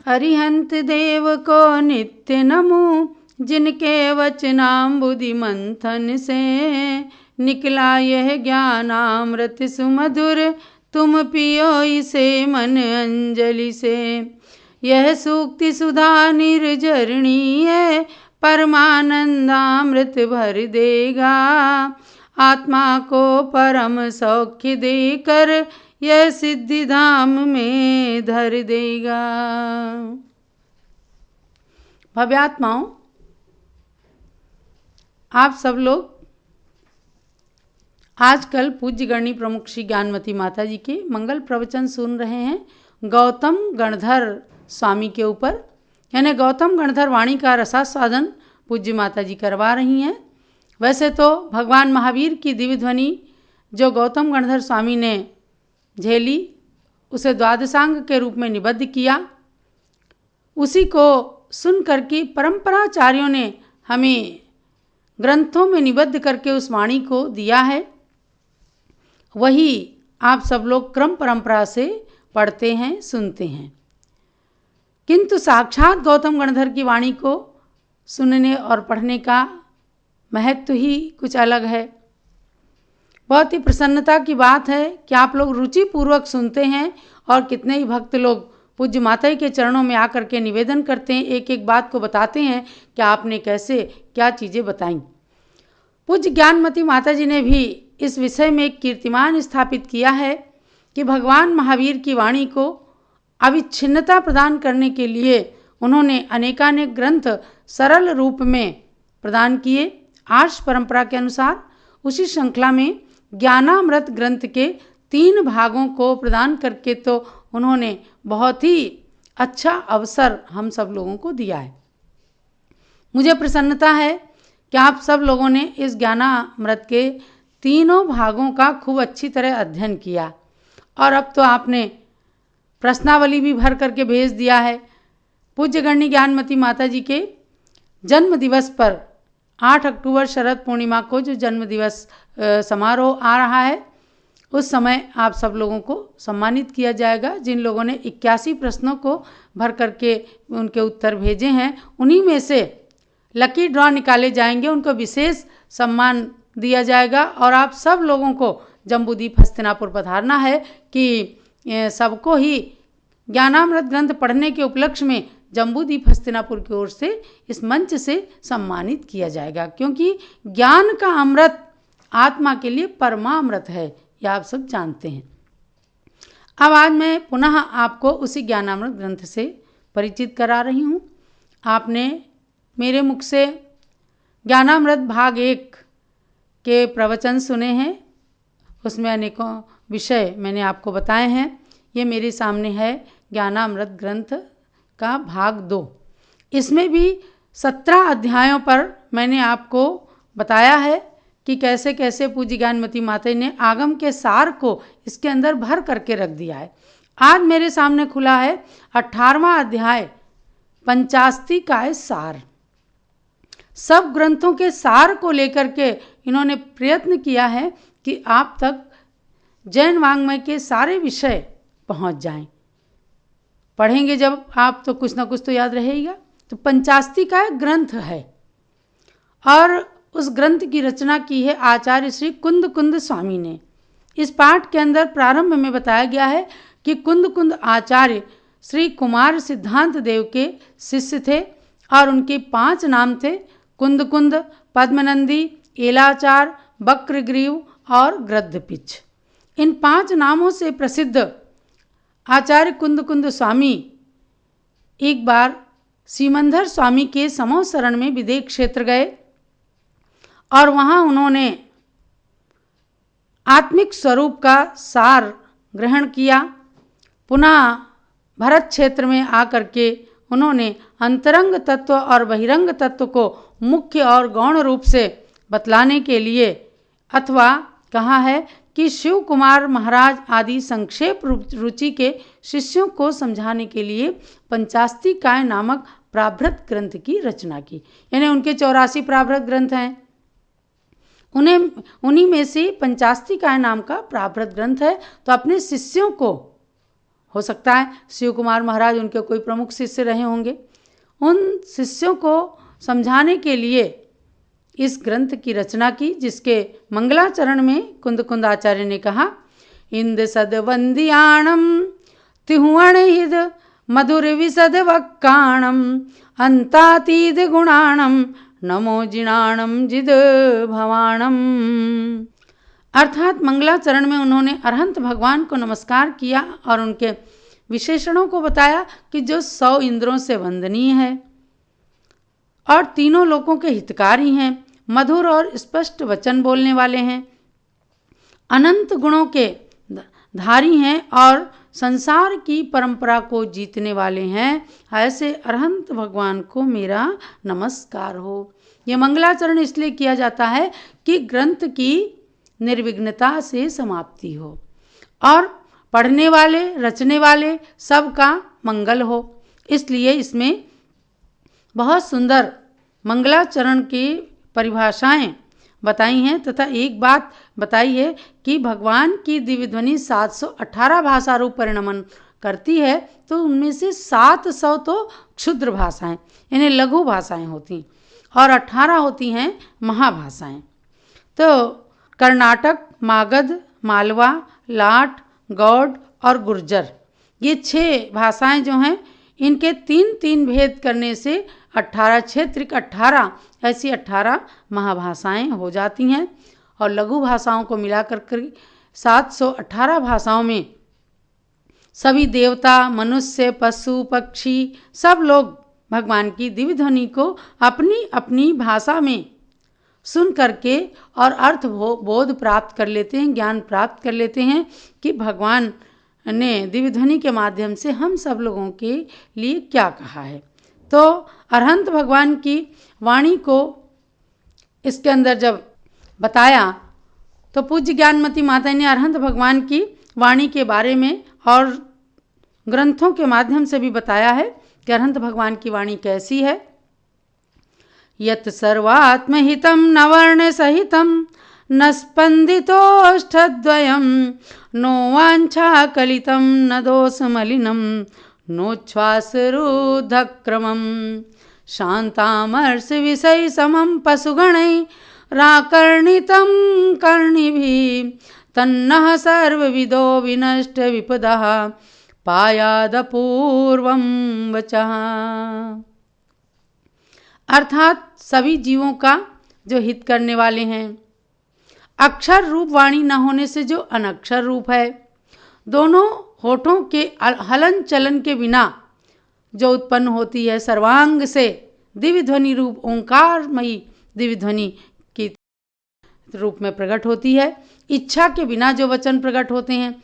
अरिहंत देव को नित्य नमो, जिनके वचनाम्बुधि मंथन से निकला यह ज्ञानामृत सुमधुर, तुम पियो इसे मन अंजलि से। यह सूक्ति सुधा निर्झरणी है, परमानंदामृत भर देगा, आत्मा को परम सौख्य देकर यह सिद्धि धाम में धर देगा। भव्यात्माओं, आप सब लोग आजकल पूज्य गणनी प्रमुख श्री ज्ञानमती माता जी के मंगल प्रवचन सुन रहे हैं गौतम गणधर स्वामी के ऊपर, यानी गौतम गणधर वाणी का रसास्वादन पूज्य माता जी करवा रही हैं। वैसे तो भगवान महावीर की दिव्य ध्वनि जो गौतम गणधर स्वामी ने झेली, उसे द्वादशांग के रूप में निबद्ध किया, उसी को सुन करके परंपराचार्यों ने हमें ग्रंथों में निबद्ध करके उस वाणी को दिया है। वही आप सब लोग क्रम परंपरा से पढ़ते हैं, सुनते हैं। किंतु साक्षात गौतम गणधर की वाणी को सुनने और पढ़ने का महत्व ही कुछ अलग है। बहुत ही प्रसन्नता की बात है कि आप लोग रुचिपूर्वक सुनते हैं और कितने ही भक्त लोग पूज्य माता के चरणों में आकर के निवेदन करते हैं, एक एक बात को बताते हैं कि आपने कैसे क्या चीज़ें बताई। पूज्य ज्ञानमती माता जी ने भी इस विषय में एक कीर्तिमान स्थापित किया है कि भगवान महावीर की वाणी को अविच्छिन्नता प्रदान करने के लिए उन्होंने अनेकानेक ग्रंथ सरल रूप में प्रदान किए। आर्ष परंपरा के अनुसार उसी श्रृंखला में ज्ञानामृत ग्रंथ के 3 भागों को प्रदान करके तो उन्होंने बहुत ही अच्छा अवसर हम सब लोगों को दिया है। मुझे प्रसन्नता है कि आप सब लोगों ने इस ज्ञानामृत के 3 भागों का खूब अच्छी तरह अध्ययन किया और अब तो आपने प्रश्नावली भी भर करके भेज दिया है। पूज्य गणनी ज्ञानमती माता जी के जन्म दिवस पर 8 अक्टूबर शरद पूर्णिमा को जो जन्म दिवस समारोह आ रहा है, उस समय आप सब लोगों को सम्मानित किया जाएगा। जिन लोगों ने 81 प्रश्नों को भर करके उनके उत्तर भेजे हैं, उन्हीं में से लकी ड्रॉ निकाले जाएंगे, उनको विशेष सम्मान दिया जाएगा। और आप सब लोगों को जम्बूद्वीप हस्तिनापुर पधारना है कि सबको ही ज्ञानामृत ग्रंथ पढ़ने के उपलक्ष्य में जम्बूद्वीप हस्तिनापुर की ओर से इस मंच से सम्मानित किया जाएगा, क्योंकि ज्ञान का अमृत आत्मा के लिए परमामृत है, यह आप सब जानते हैं। अब आज मैं पुनः आपको उसी ज्ञानामृत ग्रंथ से परिचित करा रही हूँ। आपने मेरे मुख से ज्ञानामृत भाग 1 के प्रवचन सुने हैं, उसमें अनेकों विषय मैंने आपको बताए हैं। ये मेरे सामने है ज्ञानामृत ग्रंथ का भाग 2। इसमें भी 17 अध्यायों पर मैंने आपको बताया है कि कैसे कैसे पूज्य ज्ञानमती माता ने आगम के सार को इसके अंदर भर करके रख दिया है। आज मेरे सामने खुला है 18वां अध्याय, पंचास्ति का सार। सब ग्रंथों के सार को लेकर के इन्होंने प्रयत्न किया है कि आप तक जैन वाङ्मय के सारे विषय पहुंच जाएं। पढ़ेंगे जब आप तो कुछ ना कुछ तो याद रहेगा। तो पंचास्ति का एक ग्रंथ है और उस ग्रंथ की रचना की है आचार्य श्री कुंद कुंद स्वामी ने। इस पाठ के अंदर प्रारंभ में बताया गया है कि कुंद कुंद आचार्य श्री कुमार सिद्धांत देव के शिष्य थे और उनके 5 नाम थे, कुंद कुंद, पद्मनंदी, एलाचार, वक्रग्रीव और गृद्धपिच। इन 5 नामों से प्रसिद्ध आचार्य कुंद कुंद स्वामी एक बार सीमंधर स्वामी के समूह शरण में विदेह क्षेत्र गए और वहाँ उन्होंने आत्मिक स्वरूप का सार ग्रहण किया। पुनः भरत क्षेत्र में आकर के उन्होंने अंतरंग तत्व और बहिरंग तत्व को मुख्य और गौण रूप से बतलाने के लिए अथवा कहा है कि शिव कुमार महाराज आदि संक्षेप रुचि के शिष्यों को समझाने के लिए पंचास्ति काय नामक प्राभृत ग्रंथ की रचना की। यानी उनके 84 प्राभृत ग्रंथ हैं, उन्हीं में से पंचास्ति काय नाम का प्राभृत ग्रंथ है। तो अपने शिष्यों को हो सकता है शिव कुमार महाराज उनके कोई प्रमुख शिष्य रहे होंगे। उन शिष्यों को समझाने के लिए इस ग्रंथ की रचना की, जिसके मंगलाचरण में कुंद कुंद आचार्य ने कहा, इंद सद वंदियाणम तिहुअण हिद मधुर विसद वक्काणम अंतातीद गुणाणम नमो जिणाणम जिद भवाणम। अर्थात मंगलाचरण में उन्होंने अरहंत भगवान को नमस्कार किया और उनके विशेषणों को बताया कि जो 100 इंद्रों से वंदनीय है और तीनों लोकों के हितकारी हैं, मधुर और स्पष्ट वचन बोलने वाले हैं, अनंत गुणों के धारी हैं और संसार की परंपरा को जीतने वाले हैं। ऐसे अरहंत भगवान को मेरा नमस्कार हो। यह मंगलाचरण इसलिए किया जाता है कि ग्रंथ की निर्विघ्नता से समाप्ति हो और पढ़ने वाले, रचने वाले सबका मंगल हो। इसलिए इसमें बहुत सुंदर मंगलाचरण की परिभाषाएं बताई हैं तथा एक बात बताई है कि भगवान की दिव्य ध्वनि 718 भाषा रूप परिणमन करती है, तो उनमें से 700 तो क्षुद्र भाषाएं यानी लघु भाषाएं होती और 18 होती हैं महाभाषाएं। तो कर्नाटक, मागध, मालवा, लाट, गौड़ और गुर्जर, ये 6 भाषाएं जो हैं, इनके 3-3 भेद करने से 18 क्षेत्रिक 18 ऐसी 18 महाभाषाएं हो जाती हैं और लघु भाषाओं को मिलाकर 718 भाषाओं में सभी देवता, मनुष्य, पशु, पक्षी सब लोग भगवान की दिव्य ध्वनि को अपनी अपनी भाषा में सुन करके और अर्थ बोध प्राप्त कर लेते हैं, ज्ञान प्राप्त कर लेते हैं कि भगवान ने दिव्य ध्वनि के माध्यम से हम सब लोगों के लिए क्या कहा है। तो अरहंत भगवान की वाणी को इसके अंदर जब बताया तो पूज्य ज्ञानमती माता ने अरहंत भगवान की वाणी के बारे में और ग्रंथों के माध्यम से भी बताया है कि अरहंत भगवान की वाणी कैसी है। यत् सर्वात्महितं नवर्ण सहितं न स्पंदितोष्ठद्वयं नो वाञ्छाकलितं न दोषमलिनं नोच्छ्वासरुद्धक्रमं शान्तामर्ष विषय समं पशुगणैः राकर्णितं कर्णिभिः तन्नः सर्वविदो विनष्ट विपदः पायादपूर्वं वचः। अर्थात सभी जीवों का जो हित करने वाले हैं, अक्षर रूप वाणी न होने से जो अनक्षर रूप है, दोनों होठों के हलन चलन के बिना जो उत्पन्न होती है, सर्वांग से दिव्य ध्वनि रूप ओंकारमयी दिव्य ध्वनि की रूप में प्रकट होती है, इच्छा के बिना जो वचन प्रकट होते हैं,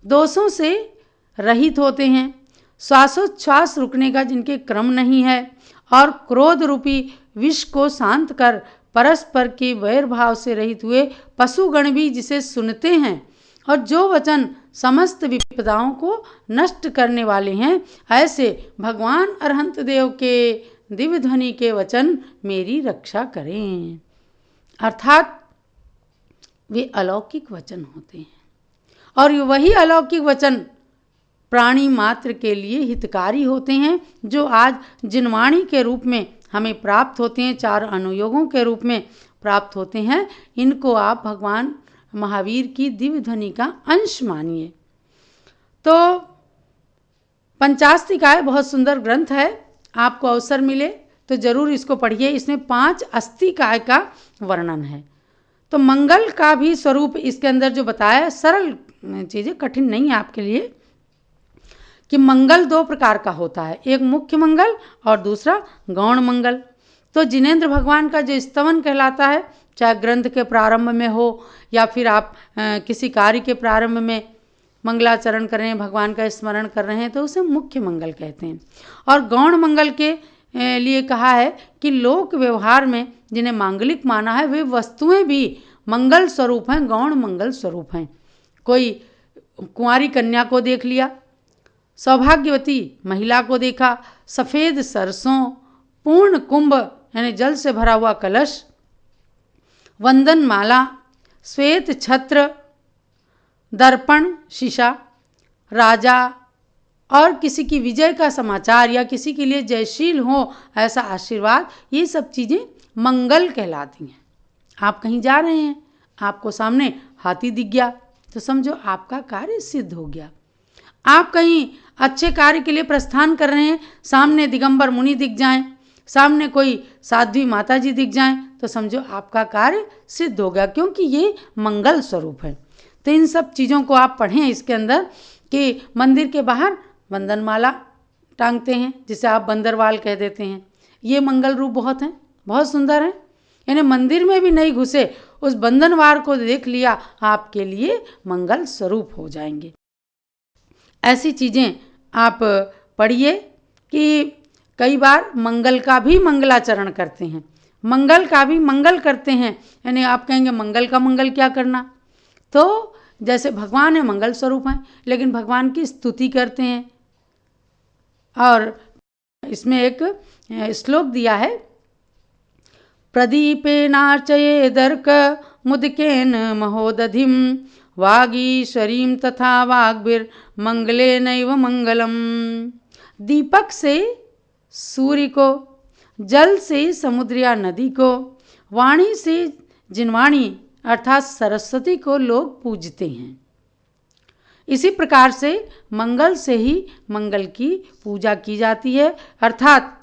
दोषों से रहित होते हैं, श्वासोच्छ्वास रुकने का जिनके क्रम नहीं है और क्रोध रूपी विष को शांत कर परस्पर के वैर भाव से रहित हुए पशुगण भी जिसे सुनते हैं और जो वचन समस्त विपदाओं को नष्ट करने वाले हैं, ऐसे भगवान अरहंत देव के दिव्य ध्वनि के वचन मेरी रक्षा करें। अर्थात वे अलौकिक वचन होते हैं और वही अलौकिक वचन प्राणी मात्र के लिए हितकारी होते हैं, जो आज जिनवाणी के रूप में हमें प्राप्त होते हैं, 4 अनुयोगों के रूप में प्राप्त होते हैं। इनको आप भगवान महावीर की दिव्य ध्वनि का अंश मानिए। तो पंचास्तिकाय बहुत सुंदर ग्रंथ है, आपको अवसर मिले तो जरूर इसको पढ़िए। इसमें 5 अस्तिकाय का वर्णन है। तो मंगल का भी स्वरूप इसके अंदर जो बताया, सरल चीज़ें, कठिन नहीं है आपके लिए, कि मंगल 2 प्रकार का होता है, एक मुख्य मंगल और दूसरा गौण मंगल। तो जिनेंद्र भगवान का जो स्तवन कहलाता है, चाहे ग्रंथ के प्रारंभ में हो या फिर आप किसी कार्य के प्रारंभ में मंगलाचरण कर रहे हैं, भगवान का स्मरण कर रहे हैं, तो उसे मुख्य मंगल कहते हैं। और गौण मंगल के लिए कहा है कि लोक व्यवहार में जिन्हें मांगलिक माना है, वे वस्तुएं भी मंगल स्वरूप हैं, गौण मंगल स्वरूप हैं। कोई कुंवारी कन्या को देख लिया, सौभाग्यवती महिला को देखा, सफ़ेद सरसों, पूर्ण कुंभ यानी जल से भरा हुआ कलश, वंदन माला, श्वेत छत्र, दर्पण शीशा, राजा और किसी की विजय का समाचार या किसी के लिए जयशील हो ऐसा आशीर्वाद, ये सब चीज़ें मंगल कहलाती हैं। आप कहीं जा रहे हैं, आपको सामने हाथी दिख गया तो समझो आपका कार्य सिद्ध हो गया। आप कहीं अच्छे कार्य के लिए प्रस्थान कर रहे हैं, सामने दिगंबर मुनि दिख जाएं, सामने कोई साध्वी माता जी दिख जाएं तो समझो आपका कार्य सिद्ध हो गया, क्योंकि ये मंगल स्वरूप है। तो इन सब चीज़ों को आप पढ़ें इसके अंदर कि मंदिर के बाहर बंधनमाला टांगते हैं, जिसे आप बंदरवाल कह देते हैं। ये मंगल रूप बहुत हैं, बहुत सुंदर हैं। यानी मंदिर में भी नहीं घुसे, उस बंधनवार को देख लिया, आपके लिए मंगल स्वरूप हो जाएंगे। ऐसी चीज़ें आप पढ़िए कि कई बार मंगल का भी मंगलाचरण करते हैं, मंगल का भी मंगल करते हैं। यानी आप कहेंगे मंगल का मंगल क्या करना, तो जैसे भगवान है मंगल स्वरूप हैं, लेकिन भगवान की स्तुति करते हैं। और इसमें एक श्लोक दिया है, प्रदीपेनार्चयेदर्क मुदिकेन महोदधिम वागीश्वरीं तथा वाग्भिर्मंगलेनैव मंगलम। दीपक से सूर्य को, जल से समुद्र या नदी को, वाणी से जिनवाणी अर्थात सरस्वती को लोग पूजते हैं। इसी प्रकार से मंगल से ही मंगल की पूजा की जाती है, अर्थात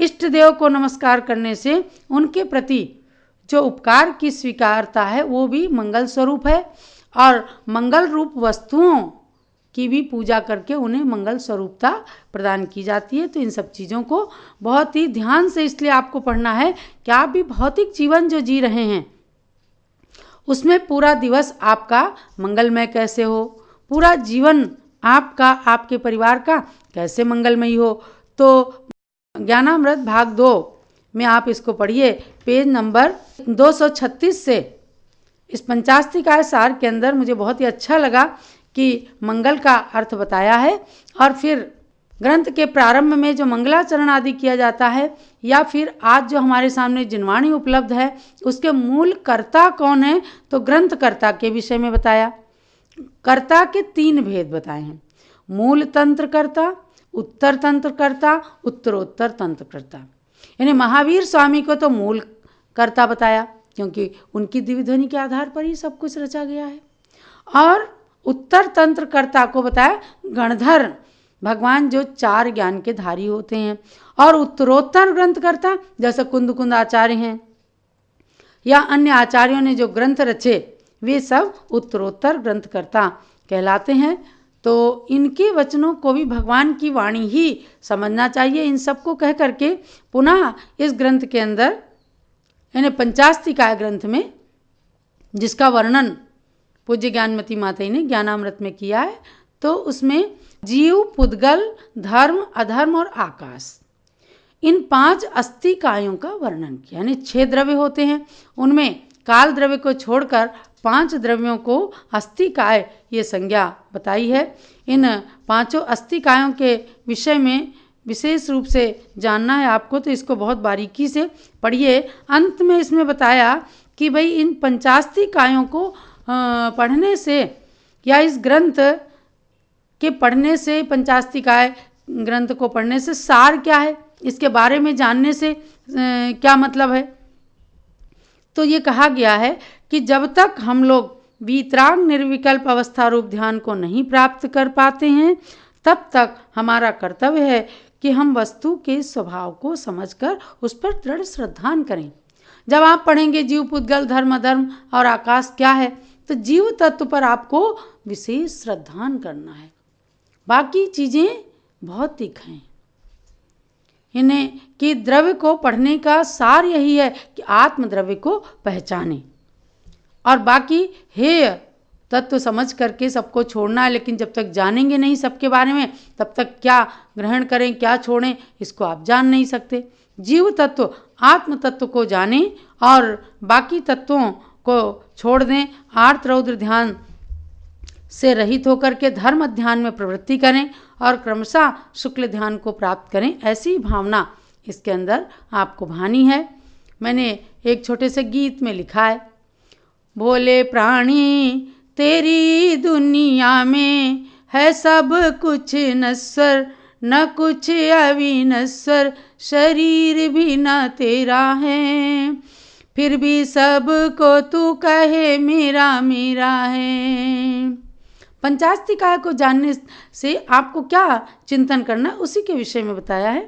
इष्ट देव को नमस्कार करने से उनके प्रति जो उपकार की स्वीकारता है वो भी मंगल स्वरूप है, और मंगल रूप वस्तुओं की भी पूजा करके उन्हें मंगल स्वरूपता प्रदान की जाती है। तो इन सब चीज़ों को बहुत ही ध्यान से इसलिए आपको पढ़ना है कि आप भी भौतिक जीवन जो जी रहे हैं उसमें पूरा दिवस आपका मंगलमय कैसे हो, पूरा जीवन आपका, आपके परिवार का कैसे मंगलमयी हो। तो ज्ञानामृत भाग 2 में आप इसको पढ़िए, पेज नंबर 236 से। इस पंचास्तिकाय सार के अंदर मुझे बहुत ही अच्छा लगा कि मंगल का अर्थ बताया है, और फिर ग्रंथ के प्रारंभ में जो मंगलाचरण आदि किया जाता है, या फिर आज जो हमारे सामने जिनवाणी उपलब्ध है उसके मूल कर्ता कौन है, तो ग्रंथ कर्ता के विषय में बताया। कर्ता के 3 भेद बताए हैं, मूल तंत्र कर्ता, उत्तर तंत्र कर्ता, उत्तरोत्तर तंत्र कर्ता। यानी महावीर स्वामी को तो मूल कर्ता बताया, क्योंकि उनकी दिव्य ध्वनि के आधार पर ही सब कुछ रचा गया है। और उत्तर तंत्र कर्ता को बताया गणधर भगवान, जो 4 ज्ञान के धारी होते हैं। और उत्तरोत्तर ग्रंथकर्ता जैसे कुंद आचार्य हैं या अन्य आचार्यों ने जो ग्रंथ रचे, वे सब उत्तरोत्तर ग्रंथकर्ता कहलाते हैं। तो इनके वचनों को भी भगवान की वाणी ही समझना चाहिए। इन सबको कह करके पुनः इस ग्रंथ के अंदर, यानी पंचास्तिकाय ग्रंथ में, जिसका वर्णन पूज्य ज्ञानमती माता जी ने ज्ञानामृत में किया है, तो उसमें जीव, पुद्गल, धर्म, अधर्म और आकाश, इन 5 अस्थिकायों का वर्णन किया। यानी 6 द्रव्य होते हैं, उनमें काल द्रव्य को छोड़कर 5 द्रव्यों को अस्थिकाय ये संज्ञा बताई है। इन 5 अस्थिकायों के विषय में विशेष रूप से जानना है आपको, तो इसको बहुत बारीकी से पढ़िए। अंत में इसमें बताया कि भाई इन पंचास्तिकायों को पढ़ने से, या इस ग्रंथ के पढ़ने से, पंचास्तिकाय ग्रंथ को पढ़ने से सार क्या है, इसके बारे में जानने से क्या मतलब है। तो ये कहा गया है कि जब तक हम लोग वीतराग निर्विकल्प अवस्था रूप ध्यान को नहीं प्राप्त कर पाते हैं, तब तक हमारा कर्तव्य है कि हम वस्तु के स्वभाव को समझकर उस पर दृढ़ श्रद्धान करें। जब आप पढ़ेंगे जीव, पुद्गल, धर्म, अधर्म और आकाश क्या है, तो जीव तत्व पर आपको विशेष श्रद्धान करना है। बाकी चीज़ें भौतिक हैं। इन्हें कि द्रव्य को पढ़ने का सार यही है कि आत्म द्रव्य को पहचाने, और बाकी हेय तत्व समझ करके सबको छोड़ना है। लेकिन जब तक जानेंगे नहीं सबके बारे में, तब तक क्या ग्रहण करें क्या छोड़ें इसको आप जान नहीं सकते। जीव तत्व, आत्म तत्व को जानें और बाकी तत्वों को छोड़ दें। आर्त रौद्र ध्यान से रहित होकर के धर्म ध्यान में प्रवृत्ति करें और क्रमशः शुक्ल ध्यान को प्राप्त करें। ऐसी भावना इसके अंदर आपको भानी है। मैंने एक छोटे से गीत में लिखा है, भोले प्राणी तेरी दुनिया में है सब कुछ नश्वर, न कुछ अविनश्वर, शरीर भी न तेरा है, फिर भी सबको तू कहे मेरा मेरा है। पंचास्तिकाय को जानने से आपको क्या चिंतन करना, उसी के विषय में बताया है।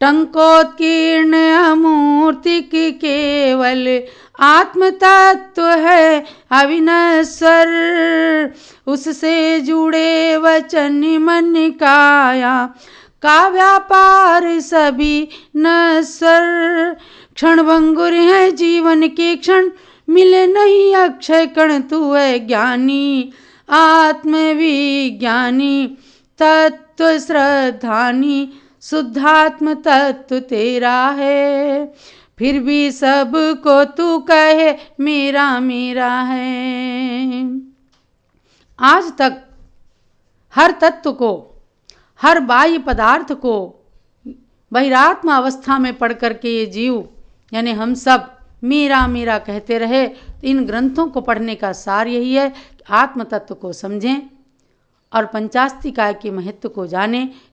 टंकोत्कीर्ण अमूर्तिक केवल आत्म तत्व है अविनश्वर, उससे जुड़े वचन मन काया का व्यापार सभी नश्वर। क्षण भंगुर है जीवन के क्षण, मिले नहीं अक्षय कण, तू है ज्ञानी आत्मविज्ञानी तत्व श्रद्धानी, शुद्धात्म तत्व तेरा है, फिर भी सबको तू कहे मेरा मेरा है। आज तक हर तत्व को, हर बाह्य पदार्थ को बहिरात्म अवस्था में पढ़ करके ये जीव यानी हम सब मेरा मेरा कहते रहे। इन ग्रंथों को पढ़ने का सार यही है कि आत्म तत्व को समझें और पंचास्तिकाय के महत्व को जानें।